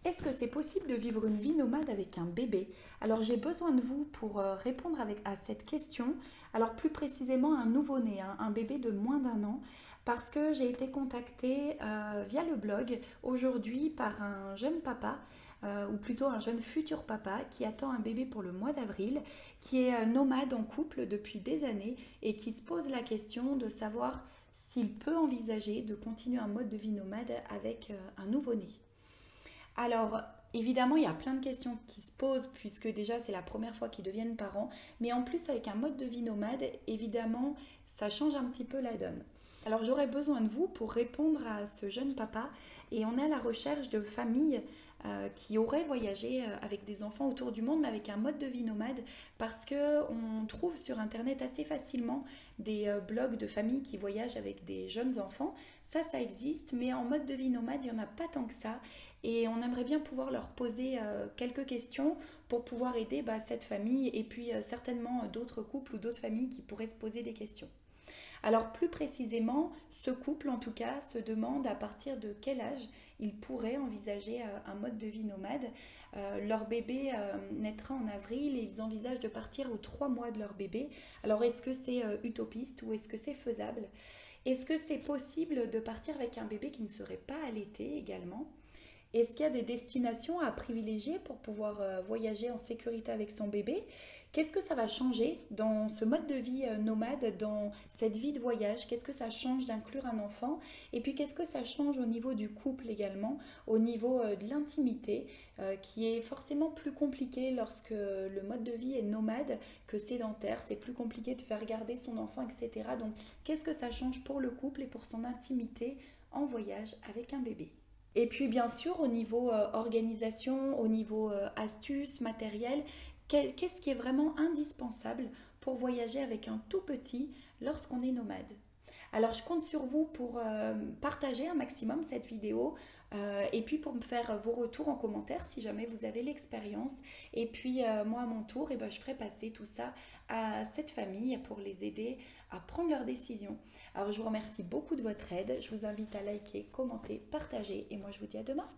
Est-ce que c'est possible de vivre une vie nomade avec un bébé? Alors j'ai besoin de vous pour répondre à cette question. Alors plus précisément un nouveau-né, hein, un bébé de moins d'un an, parce que j'ai été contactée via le blog aujourd'hui par un jeune papa, ou plutôt un jeune futur papa qui attend un bébé pour le mois d'avril, qui est nomade en couple depuis des années et qui se pose la question de savoir s'il peut envisager de continuer un mode de vie nomade avec un nouveau-né. Alors, évidemment, il y a plein de questions qui se posent puisque déjà c'est la première fois qu'ils deviennent parents, mais en plus avec un mode de vie nomade, évidemment, ça change un petit peu la donne. Alors j'aurais besoin de vous pour répondre à ce jeune papa et on est à la recherche de familles qui auraient voyagé avec des enfants autour du monde mais avec un mode de vie nomade parce que on trouve sur internet assez facilement des blogs de familles qui voyagent avec des jeunes enfants. Ça existe mais en mode de vie nomade il n'y en a pas tant que ça et on aimerait bien pouvoir leur poser quelques questions pour pouvoir aider cette famille et puis certainement d'autres couples ou d'autres familles qui pourraient se poser des questions. Alors plus précisément, ce couple en tout cas se demande à partir de quel âge ils pourraient envisager un mode de vie nomade. Leur bébé naîtra en avril et ils envisagent de partir aux 3 mois de leur bébé. Alors est-ce que c'est utopiste ou est-ce que c'est faisable? Est-ce que c'est possible de partir avec un bébé qui ne serait pas allaité également? Est-ce qu'il y a des destinations à privilégier pour pouvoir voyager en sécurité avec son bébé? Qu'est-ce que ça va changer dans ce mode de vie nomade, dans cette vie de voyage? Qu'est-ce que ça change d'inclure un enfant? Et puis qu'est-ce que ça change au niveau du couple également, au niveau de l'intimité, qui est forcément plus compliqué lorsque le mode de vie est nomade que sédentaire. C'est plus compliqué de faire garder son enfant, etc. Donc qu'est-ce que ça change pour le couple et pour son intimité en voyage avec un bébé? Et puis bien sûr, au niveau organisation, au niveau astuces, matériel, qu'est-ce qui est vraiment indispensable pour voyager avec un tout petit lorsqu'on est nomade? Alors je compte sur vous pour partager un maximum cette vidéo et puis pour me faire vos retours en commentaire si jamais vous avez l'expérience. Et puis moi à mon tour, je ferai passer tout ça à cette famille pour les aider à prendre leurs décisions. Alors je vous remercie beaucoup de votre aide. Je vous invite à liker, commenter, partager et moi je vous dis à demain.